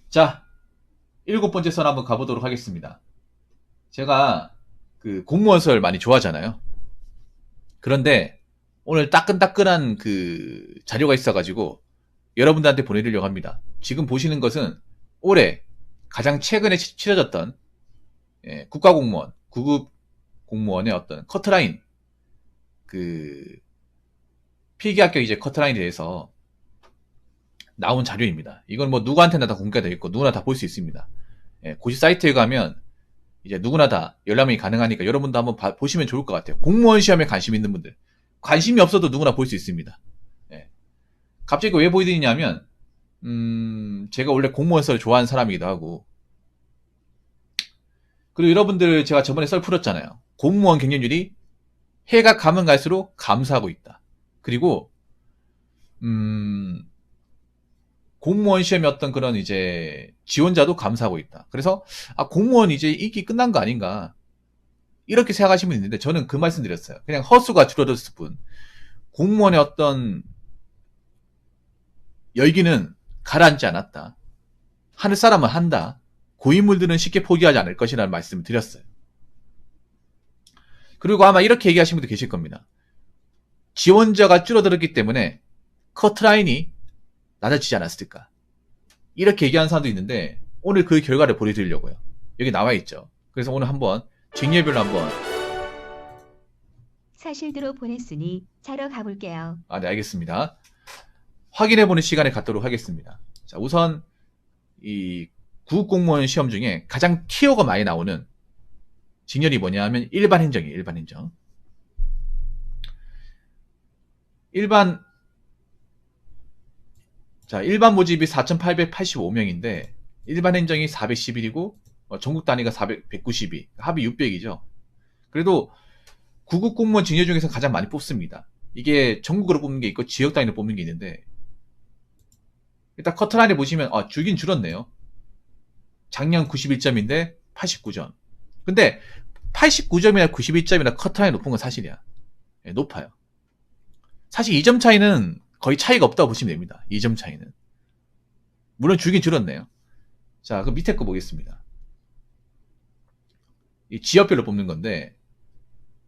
자, 7번째 선 한번 가보도록 하겠습니다. 제가 그 공무원설 많이 좋아하잖아요. 그런데 오늘 따끈따끈한 그 자료가 있어가지고 여러분들한테 보내드리려고 합니다. 지금 보시는 것은 올해 가장 최근에 치러졌던 국가공무원, 구급 공무원의 어떤 커트라인, 그 필기 합격 이제 커트라인에 대해서 나온 자료입니다. 이건 뭐 누구한테나 다 공개되어 있고 누구나 다 볼 수 있습니다. 고시 사이트에 가면 이제 누구나 다 열람이 가능하니까 여러분도 한번 보시면 좋을 것 같아요. 공무원 시험에 관심 있는 분들. 관심이 없어도 누구나 볼 수 있습니다. 예. 갑자기 왜 보여드리냐면, 제가 원래 공무원썰 좋아하는 사람이기도 하고, 그리고 여러분들 제가 저번에 썰 풀었잖아요. 공무원 경쟁률이 해가 가면 갈수록 감소하고 있다. 그리고, 공무원 시험의 어떤 그런 이제 지원자도 감소하고 있다. 그래서, 공무원 이제 인기 끝난 거 아닌가. 이렇게 생각하시는 분이 있는데 저는 그 말씀 드렸어요. 그냥 허수가 줄어들었을 뿐 공무원의 어떤 열기는 가라앉지 않았다. 하늘 사람은 한다. 고인물들은 쉽게 포기하지 않을 것이라는 말씀을 드렸어요. 그리고 아마 이렇게 얘기하시는 분도 계실 겁니다. 지원자가 줄어들었기 때문에 커트라인이 낮아지지 않았을까. 이렇게 얘기하는 사람도 있는데 오늘 그 결과를 보여드리려고요. 여기 나와 있죠. 그래서 오늘 한번 직렬별로 한번 사실대로 보냈으니 자러 가볼게요. 네, 알겠습니다. 확인해보는 시간을 갖도록 하겠습니다. 자, 우선 이 구급공무원 시험 중에 가장 티어가 많이 나오는 직렬이 뭐냐 하면 일반 행정이에요. 일반 행정. 일반 모집이 4,885명인데 일반 행정이 411이고 전국 단위가 192, 합이 600이죠. 그래도 구급공무원 직렬 중에서 가장 많이 뽑습니다. 이게 전국으로 뽑는 게 있고 지역 단위로 뽑는 게 있는데 일단 커트라인에 보시면 줄긴 줄었네요. 작년 91점인데 89점. 근데 89점이나 91점이나 커트라인 높은 건 사실이야. 높아요. 사실 2점 차이는 거의 차이가 없다고 보시면 됩니다. 2점 차이는. 물론 줄긴 줄었네요. 자, 그럼 밑에 거 보겠습니다. 이 지역별로 뽑는 건데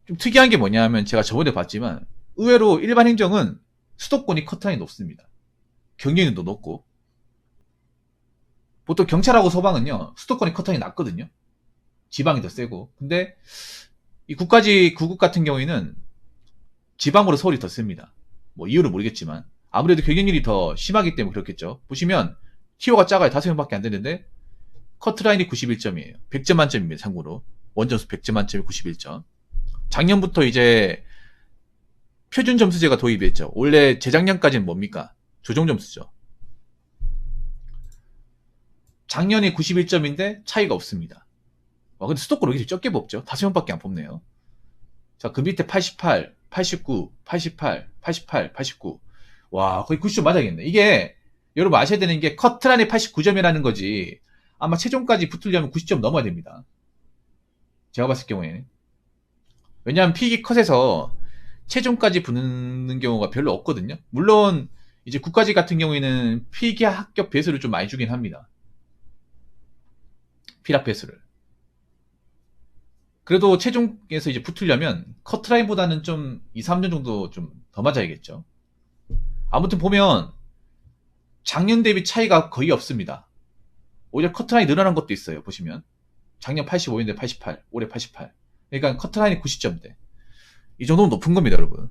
좀 특이한 게 뭐냐면 제가 저번에 봤지만 의외로 일반 행정은 수도권이 커트라인이 높습니다. 경기도도 높고 보통 경찰하고 소방은요 수도권이 커트라인이 낮거든요. 지방이 더 세고. 근데 이 국가지 구급 같은 경우에는 지방으로 서울이 더 셉니다. 뭐 이유는 모르겠지만 아무래도 경쟁률이 더 심하기 때문에 그렇겠죠. 보시면 티오가 작아요. 5명밖에 안 되는데 커트라인이 91점이에요. 100점 만점입니다. 참고로 원점수 100점 만점이 91점. 작년부터 이제 표준 점수제가 도입이 됐죠. 원래 재작년까지는 뭡니까? 조정 점수죠. 작년에 91점인데 차이가 없습니다. 근데 수도권 이렇게 적게 뽑죠. 5명밖에 안 뽑네요. 자, 그 밑에 88, 89, 88, 88, 89. 와, 거의 90점 맞아야겠네. 이게, 여러분 아셔야 되는 게 커트라인이 89점이라는 거지. 아마 최종까지 붙으려면 90점 넘어야 됩니다. 제가 봤을 경우에는. 왜냐하면 필기 컷에서 최종까지 붙는 경우가 별로 없거든요. 물론, 이제 국가직 같은 경우에는 필기 합격 배수를 좀 많이 주긴 합니다. 필합 배수를. 그래도 최종에서 이제 붙으려면 커트라인보다는 좀 2, 3년 정도 좀 더 맞아야겠죠. 아무튼 보면 작년 대비 차이가 거의 없습니다. 오히려 커트라인이 늘어난 것도 있어요. 보시면 작년 85인데 88, 올해 88. 그러니까 커트라인이 90점대. 이 정도면 높은 겁니다, 여러분.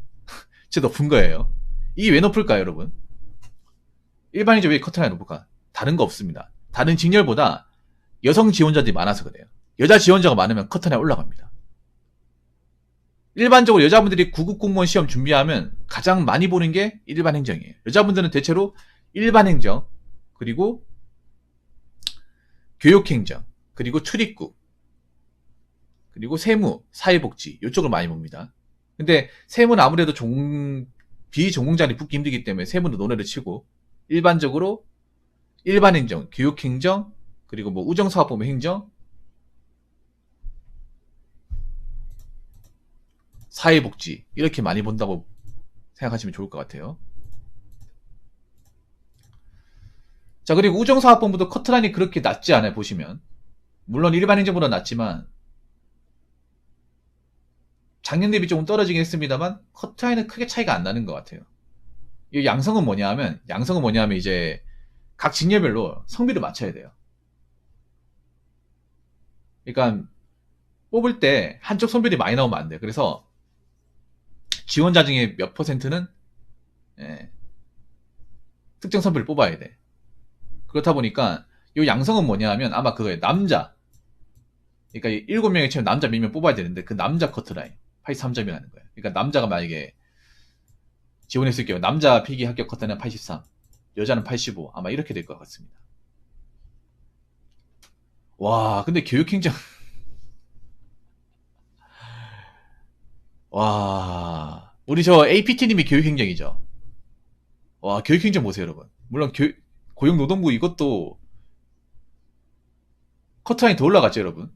진짜 높은 거예요. 이게 왜 높을까요, 여러분? 일반인적으로 왜 커트라인이 높을까? 다른 거 없습니다. 다른 직렬보다 여성 지원자들이 많아서 그래요. 여자 지원자가 많으면 커트라인 올라갑니다. 일반적으로 여자분들이 구급공무원 시험 준비하면 가장 많이 보는 게 일반 행정이에요. 여자분들은 대체로 일반 행정, 그리고 교육행정, 그리고 출입국, 그리고 세무, 사회복지 이쪽을 많이 봅니다. 근데 세무는 아무래도 비전공자들이 붙기 힘들기 때문에 세무는 논외를 치고 일반적으로 일반 행정, 교육행정, 그리고 뭐 우정사업부문 행정, 사회복지 이렇게 많이 본다고 생각하시면 좋을 것 같아요. 자, 그리고 우정사업본부도 커트라인이 그렇게 낮지 않아요, 보시면. 물론 일반 행정보다 낮지만, 작년 대비 조금 떨어지긴 했습니다만, 커트라인은 크게 차이가 안 나는 것 같아요. 이 양성은 뭐냐면 이제 각 직렬별로 성비를 맞춰야 돼요. 그러니까 뽑을 때 한쪽 성비이 많이 나오면 안 돼요. 그래서 지원자 중에 몇 퍼센트는 특정 성비를 뽑아야 돼. 그렇다 보니까 이 양성은 뭐냐면 아마 그거예요. 남자. 그러니까 7명이 채면 남자 몇 명 뽑아야 되는데 그 남자 커트라인 83점이라는 거예요. 그러니까 남자가 만약에 지원했을 경우 남자 필기 합격 커트는 83, 여자는 85 아마 이렇게 될 것 같습니다. 와, 근데 교육행정 와, 우리 저 APT님이 교육행정이죠. 와, 교육행정 보세요, 여러분. 물론 고용노동부 이것도 커트라인이 더 올라갔죠, 여러분.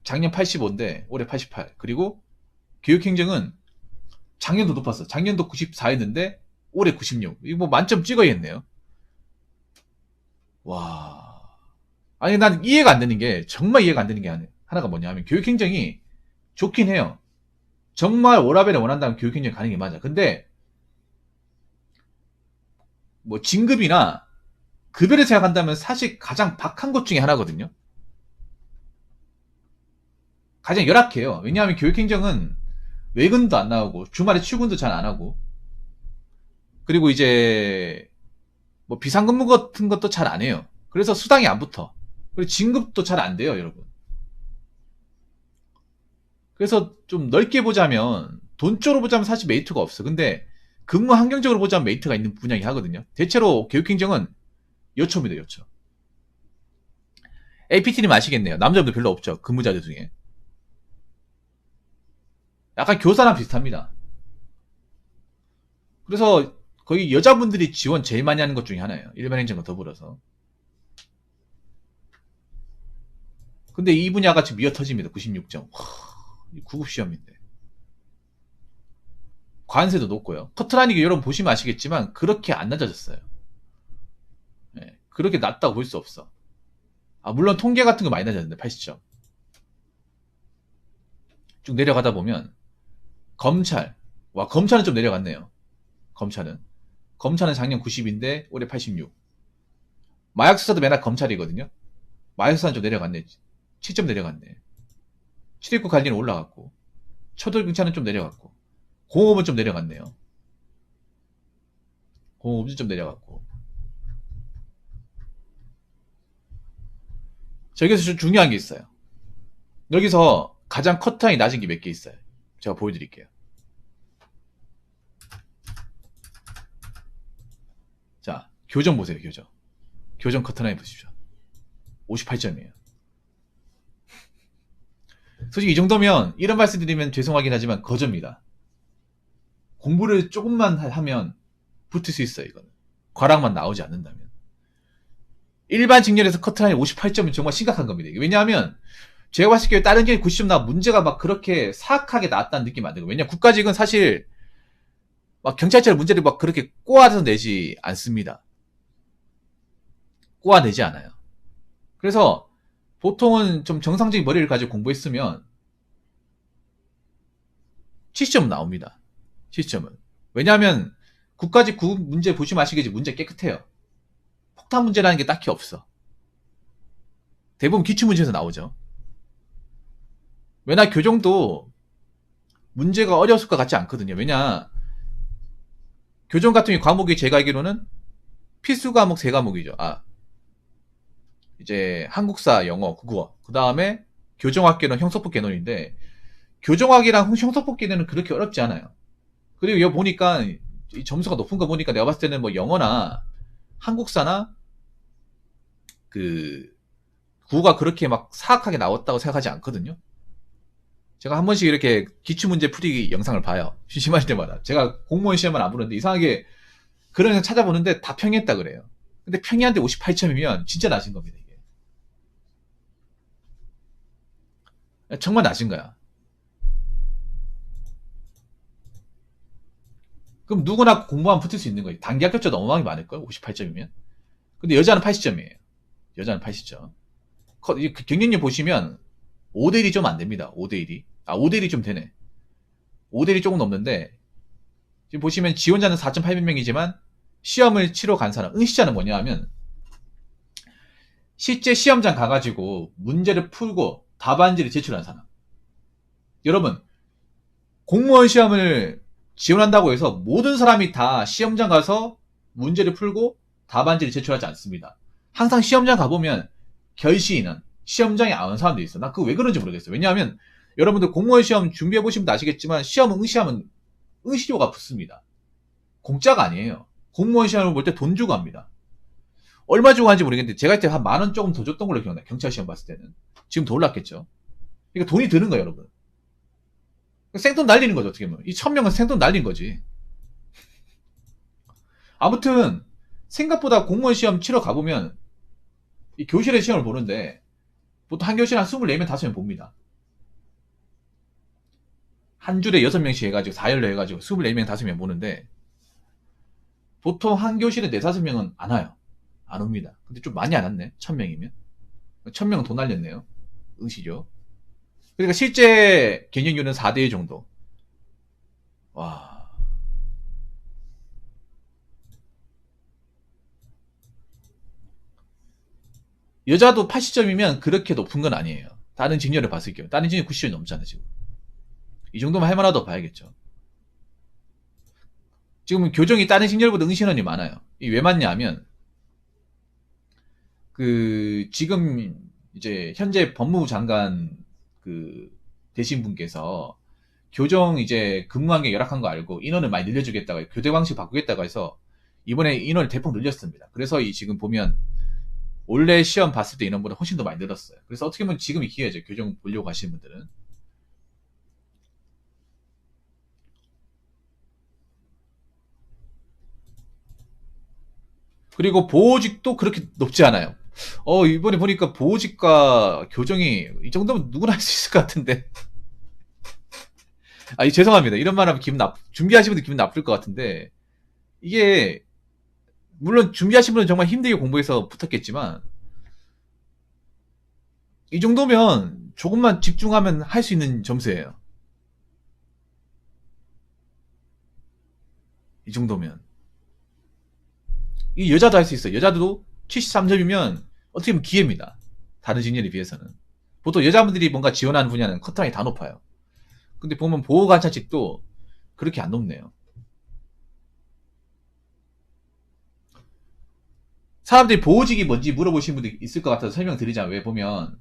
작년 85인데 올해 88. 그리고 교육행정은 작년도 높았어. 작년도 94였는데 올해 96. 이거 뭐 만점 찍어야겠네요. 와. 아니, 난 이해가 안 되는 게, 정말 이해가 안 되는 게 하나가 뭐냐면, 교육행정이 좋긴 해요. 정말 워라밸을 원한다면 교육행정이 가는 게 맞아. 근데, 뭐, 진급이나 급여를 생각한다면 사실 가장 박한 것 중에 하나거든요. 가장 열악해요. 왜냐하면 교육행정은 외근도 안 나오고, 주말에 출근도 잘 안 하고, 그리고 이제, 뭐, 비상근무 같은 것도 잘 안 해요. 그래서 수당이 안 붙어. 그리고 진급도 잘 안 돼요, 여러분. 그래서 좀 넓게 보자면 돈 쪽으로 보자면 사실 메리트가 없어. 근데 근무 환경적으로 보자면 메리트가 있는 분야이긴 하거든요. 대체로 교육행정은 요초입니다, 요초. APT님 아시겠네요. 남자분들 별로 없죠, 근무자들 중에. 약간 교사랑 비슷합니다. 그래서 거의 여자분들이 지원 제일 많이 하는 것 중에 하나예요. 일반 행정과 더불어서. 근데 이 분야가 지금 미어터집니다. 96점. 9급 시험인데. 관세도 높고요. 커트라인이 여러분 보시면 아시겠지만 그렇게 안 낮아졌어요. 네, 그렇게 낮다고 볼 수 없어. 아, 물론 통계 같은 거 많이 낮았는데 80점. 쭉 내려가다 보면 검찰. 와, 검찰은 좀 내려갔네요. 검찰은 작년 90인데 올해 86. 마약수사도 맨날 검찰이거든요. 마약수사는 좀 내려갔네. 7점 내려갔네. 출입국 관리는 올라갔고, 초도경찰은 좀 내려갔고, 공업은 좀 내려갔네요. 공업은 좀 내려갔고. 자, 여기서 좀 중요한 게 있어요. 여기서 가장 커트라인이 낮은 게 몇 개 있어요. 제가 보여드릴게요. 자, 교정 보세요, 교정. 교정 커트라인 보십시오. 58점이에요. 솔직히 이 정도면 이런 말씀 드리면 죄송하긴 하지만 거저입니다. 공부를 조금만 하면 붙을 수 있어요, 이거는. 과락만 나오지 않는다면. 일반 직렬에서 커트라인 58점은 정말 심각한 겁니다. 왜냐하면 제가 봤을 때 다른 게 90점 나 문제가 막 그렇게 사악하게 나왔다는 느낌 안 들고. 왜냐 국가직은 사실 막 경찰처럼 문제를 막 그렇게 꼬아서 내지 않습니다. 꼬아내지 않아요. 그래서 보통은 좀 정상적인 머리를 가지고 공부했으면 70점 나옵니다. 70점은. 왜냐하면 국가직 문제 보시면 아시겠지 문제 깨끗해요. 폭탄 문제라는 게 딱히 없어. 대부분 기출문제에서 나오죠. 왜냐 교정도 문제가 어려웠을 것 같지 않거든요. 왜냐 교정 같은 과목이 제가 알기로는 필수 과목 3과목이죠. 이제 한국사, 영어, 국어. 그 다음에 교정학 개론, 형사법 개론인데 교정학이랑 형사법 개론은 그렇게 어렵지 않아요. 그리고 여기 보니까 이 점수가 높은 거 보니까 내가 봤을 때는 뭐 영어나 한국사나 그 국어가 그렇게 막 사악하게 나왔다고 생각하지 않거든요. 제가 한 번씩 이렇게 기출문제 풀이 영상을 봐요. 심심할 때마다. 제가 공무원 시험은 안 보는데 이상하게 그런 영상 찾아보는데 다 평이했다 그래요. 근데 평이한데 58점이면 진짜 낮은 겁니다, 이게. 정말 낮은 거야. 그럼 누구나 공부하면 붙을 수 있는 거예요. 단기 합격자 너무 많이 많을걸? 58점이면. 근데 여자는 80점이에요. 여자는 80점. 경쟁률 보시면 5대1이 좀 안 됩니다. 5대1이. 5대1이 좀 되네. 5대1이 조금 넘는데, 지금 보시면 지원자는 4,800명이지만, 시험을 치러 간 사람, 응시자는 뭐냐 하면, 실제 시험장 가가지고 문제를 풀고 답안지를 제출한 사람. 여러분, 공무원 시험을 지원한다고 해서 모든 사람이 다 시험장 가서 문제를 풀고 답안지를 제출하지 않습니다. 항상 시험장 가보면 결시인은 시험장에 안 온 사람들이 있어. 나 그거 왜 그런지 모르겠어요. 왜냐하면 여러분들 공무원 시험 준비해보시면 아시겠지만 시험 응시하면 응시료가 붙습니다. 공짜가 아니에요. 공무원 시험을 볼 때 돈 주고 합니다. 얼마 주고 하는지 모르겠는데 제가 그때 한 10,000원 조금 더 줬던 걸로 기억나요. 경찰 시험 봤을 때는. 지금 더 올랐겠죠. 그러니까 돈이 드는 거예요, 여러분. 생돈 날리는 거죠, 어떻게 보면. 이 1,000명은 생돈 날린 거지. 아무튼 생각보다 공무원 시험 치러 가보면 이 교실에 시험을 보는데 보통 한 교실에 한 24명, 5명 봅니다. 한 줄에 6명씩 해가지고 4열로 해가지고 24명, 5명 보는데 보통 한 교실에 4, 5명은 안 와요. 안 옵니다. 근데 좀 많이 안 왔네. 1,000명이면. 1,000명은 돈 날렸네요. 응시죠. 그러니까 실제 경쟁률은 4대1 정도. 와. 여자도 80점이면 그렇게 높은 건 아니에요. 다른 직렬을 봤을 경우. 다른 직렬 90점이 넘잖아, 지금. 이 정도면 할 만하다고 봐야겠죠. 지금 교정이 다른 직렬보다 응시인원이 많아요. 이 왜 많냐 하면, 지금 이제 현재 법무부 장관 되신 분께서 교정 이제 근무 환경 열악한 거 알고 인원을 많이 늘려주겠다고, 교대 방식 바꾸겠다고 해서 이번에 인원을 대폭 늘렸습니다. 그래서 지금 보면 원래 시험 봤을 때 인원보다 훨씬 더 많이 늘었어요. 그래서 어떻게 보면 지금이 기회죠. 교정 보려고 하시는 분들은. 그리고 보호직도 그렇게 높지 않아요. 이번에 보니까 보호직과 교정이 이 정도면 누구나 할 수 있을 것 같은데. 죄송합니다. 이런 말 하면 준비하시는 분들 기분 나쁠 것 같은데, 이게, 물론 준비하신 분은 정말 힘들게 공부해서 붙었겠지만, 이 정도면 조금만 집중하면 할 수 있는 점수예요. 이 정도면. 이 여자도 할 수 있어요. 여자도 73점이면 어떻게 보면 기회입니다. 다른 직렬에 비해서는. 보통 여자분들이 뭔가 지원하는 분야는 커트라인이 다 높아요. 근데 보면 보호관찰직도 그렇게 안 높네요. 사람들이 보호직이 뭔지 물어보시는 분들이 있을 것 같아서 설명드리자면, 왜 보면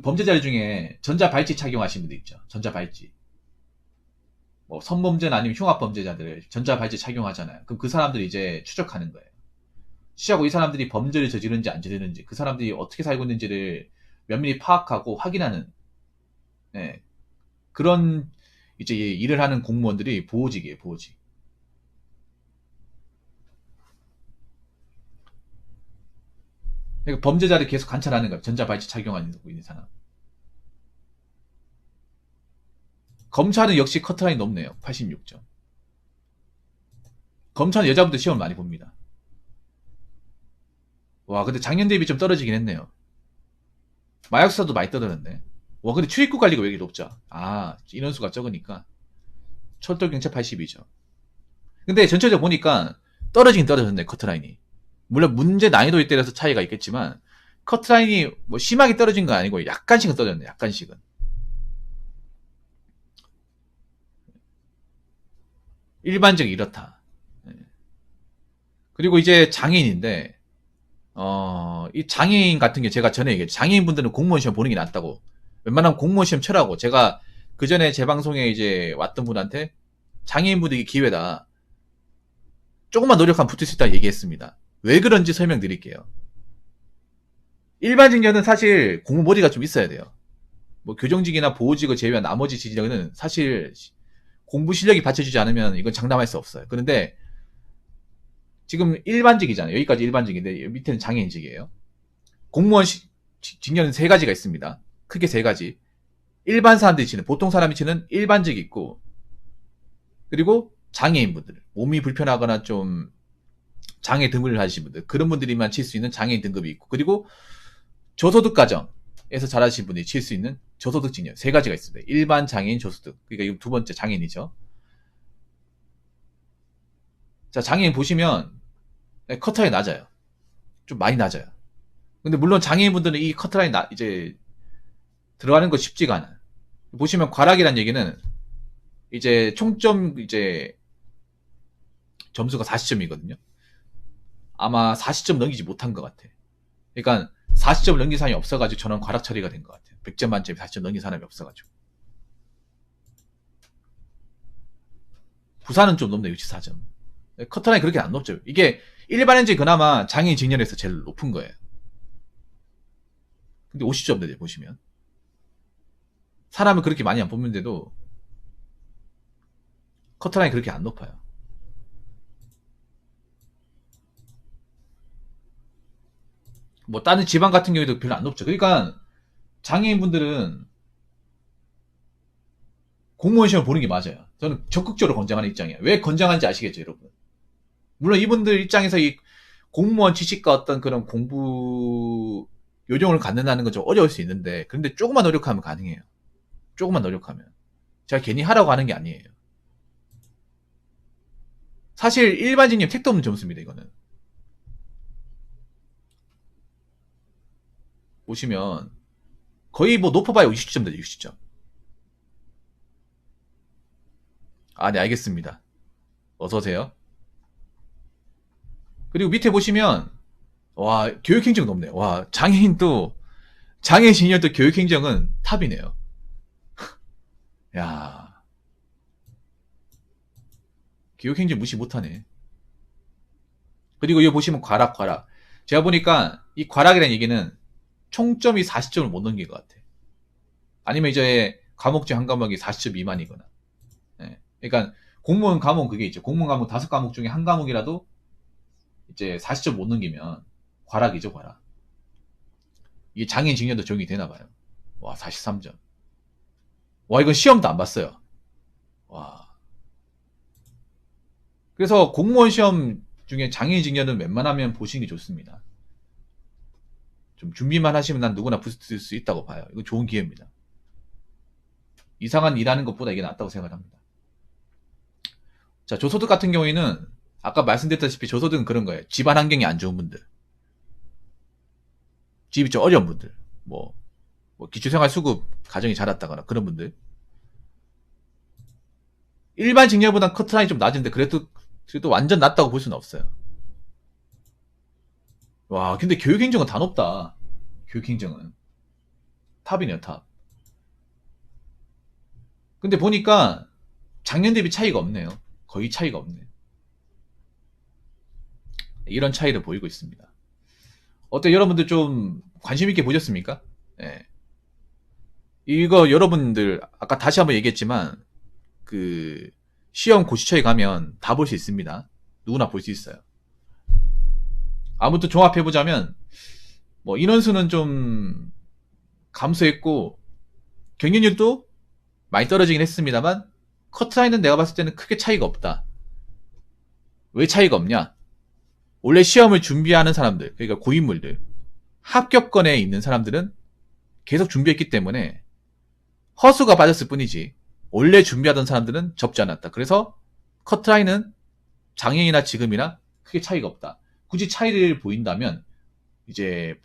범죄자 중에 전자발찌 착용하시는 분들 있죠. 전자발찌. 뭐 성범죄나 아니면 흉악범죄자들 전자발찌 착용하잖아요. 그럼 그 사람들이 이제 추적하는 거예요. 취하고 이 사람들이 범죄를 저지르는지 안 저지르는지, 그 사람들이 어떻게 살고 있는지를 면밀히 파악하고 확인하는, 네, 그런 이제 일을 하는 공무원들이 보호직이에요. 보호직. 그러니까 범죄자를 계속 관찰하는 거예요. 전자발찌 착용하고 있는 사람. 검찰은 역시 커트라인이 높네요. 86점. 검찰은 여자분들 시험을 많이 봅니다. 와, 근데 작년 대비 좀 떨어지긴 했네요. 마약수사도 많이 떨어졌네. 와, 근데 출입국 관리가 왜 이렇게 높죠? 인원수가 적으니까. 철도경찰 82점. 근데 전체적으로 보니까 떨어지긴 떨어졌네, 커트라인이. 물론 문제 난이도에 따라서 차이가 있겠지만, 커트라인이 뭐 심하게 떨어진 건 아니고 약간씩은 떨어졌네, 약간씩은. 일반적이 이렇다. 그리고 이제 장애인인데, 이 장애인 같은 게 제가 전에 얘기했죠. 장애인분들은 공무원 시험 보는 게 낫다고. 웬만하면 공무원 시험 쳐라고. 제가 그 전에 제 방송에 이제 왔던 분한테 장애인분들이 기회다. 조금만 노력하면 붙을 수 있다고 얘기했습니다. 왜 그런지 설명드릴게요. 일반 직렬은 사실 공부머리가 좀 있어야 돼요. 뭐 교정직이나 보호직을 제외한 나머지 직렬은 사실 공부 실력이 받쳐주지 않으면 이건 장담할 수 없어요. 그런데 지금 일반직이잖아요. 여기까지 일반직인데 밑에는 장애인직이에요. 공무원 직렬은 3가지가 있습니다. 크게 3가지. 일반 사람들이 치는, 보통 사람이 치는 일반직이 있고, 그리고 장애인분들, 몸이 불편하거나 좀 장애 등을 하신 분들, 그런 분들이만 칠 수 있는 장애인 등급이 있고, 그리고 저소득 가정에서 자라신 분이 칠 수 있는 저소득 징역 세 가지가 있습니다. 일반 장애인, 저소득. 그러니까 이거 두 번째 장애인이죠. 자, 장애인 보시면 커트라인 낮아요. 좀 많이 낮아요. 근데 물론 장애인분들은 이 커트라인 이제 들어가는 거 쉽지가 않아요. 보시면 과락이란 얘기는 이제 총점 이제 점수가 40점이거든요. 아마 40점 넘기지 못한 것 같아. 그러니까 40점을 넘긴 사람이 없어가지고 저는 과락 처리가 된 것 같아요. 100점 만점에 40점 넘긴 사람이 없어가지고. 부산은 좀 높네요. 64점. 커트라인이 그렇게 안 높죠. 이게 일반인지 그나마 장애인 직렬에서 제일 높은 거예요. 근데 50점대 보시면 사람을 그렇게 많이 안 뽑는데도 커트라인이 그렇게 안 높아요. 뭐 다른 지방 같은 경우에도 별로 안 높죠. 그러니까 장애인분들은 공무원 시험 보는 게 맞아요. 저는 적극적으로 권장하는 입장이에요. 왜 권장하는지 아시겠죠, 여러분? 물론 이분들 입장에서 이 공무원 지식과 어떤 그런 공부 요령을 갖는다는 건 좀 어려울 수 있는데, 그런데 조금만 노력하면 가능해요. 조금만 노력하면. 제가 괜히 하라고 하는 게 아니에요. 사실 일반직님 택도 없는 점수입니다, 이거는. 보시면 거의 뭐 높아봐야 60점 되죠, 60점. 아, 네, 알겠습니다. 어서오세요. 그리고 밑에 보시면, 와, 교육행정 높네요. 와, 장애인 시니어도 교육행정은 탑이네요. 야, 교육행정 무시 못하네. 그리고 여기 보시면 과락. 제가 보니까 이 과락이라는 얘기는 총점이 40점을 못 넘긴 것 같아. 아니면 이제 과목 중 한 과목이 40점 미만이거나. 예. 그러니까 공무원 과목은 그게 있죠. 공무원 과목 5과목 중에 한 과목이라도 이제 40점 못 넘기면 과락이죠, 과락. 이게 장애인 직렬도 적용이 되나 봐요. 와, 43점. 와, 이건 시험도 안 봤어요. 와. 그래서 공무원 시험 중에 장애인 직렬은 웬만하면 보시는 게 좋습니다. 좀 준비만 하시면 난 누구나 붙을 수 있다고 봐요. 이거 좋은 기회입니다. 이상한 일하는 것보다 이게 낫다고 생각합니다. 자, 저소득 같은 경우에는 아까 말씀드렸다시피 저소득은 그런 거예요. 집안 환경이 안 좋은 분들, 집이 좀 어려운 분들, 뭐 기초생활수급 가정이 자랐다거나 그런 분들. 일반 직렬보단 커트라인이 좀 낮은데 그래도 완전 낮다고 볼 수는 없어요. 와, 근데 교육행정은 다 높다. 교육행정은 탑이네요, 탑. 근데 보니까 작년 대비 차이가 없네요. 거의 차이가 없네. 이런 차이를 보이고 있습니다. 어때, 여러분들 좀 관심 있게 보셨습니까? 예. 이거 여러분들 아까 다시 한번 얘기했지만 그 시험 고시처에 가면 다 볼 수 있습니다. 누구나 볼 수 있어요. 아무튼 종합해보자면 뭐 인원수는 좀 감소했고 경쟁률도 많이 떨어지긴 했습니다만 커트라인은 내가 봤을 때는 크게 차이가 없다. 왜 차이가 없냐? 원래 시험을 준비하는 사람들, 그러니까 고인물들, 합격권에 있는 사람들은 계속 준비했기 때문에 허수가 빠졌을 뿐이지 원래 준비하던 사람들은 접지 않았다. 그래서 커트라인은 작년이나 지금이나 크게 차이가 없다. 굳이 차이를 보인다면 이제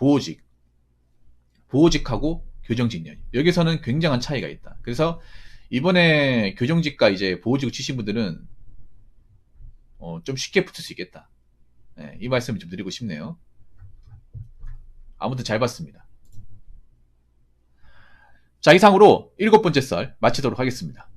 보호직하고 교정직년, 여기서는 굉장한 차이가 있다. 그래서 이번에 교정직과 이제 보호직을 치신 분들은 좀 쉽게 붙을 수 있겠다. 네, 이 말씀을 좀 드리고 싶네요. 아무튼 잘 봤습니다. 자, 이상으로 7번째 썰 마치도록 하겠습니다.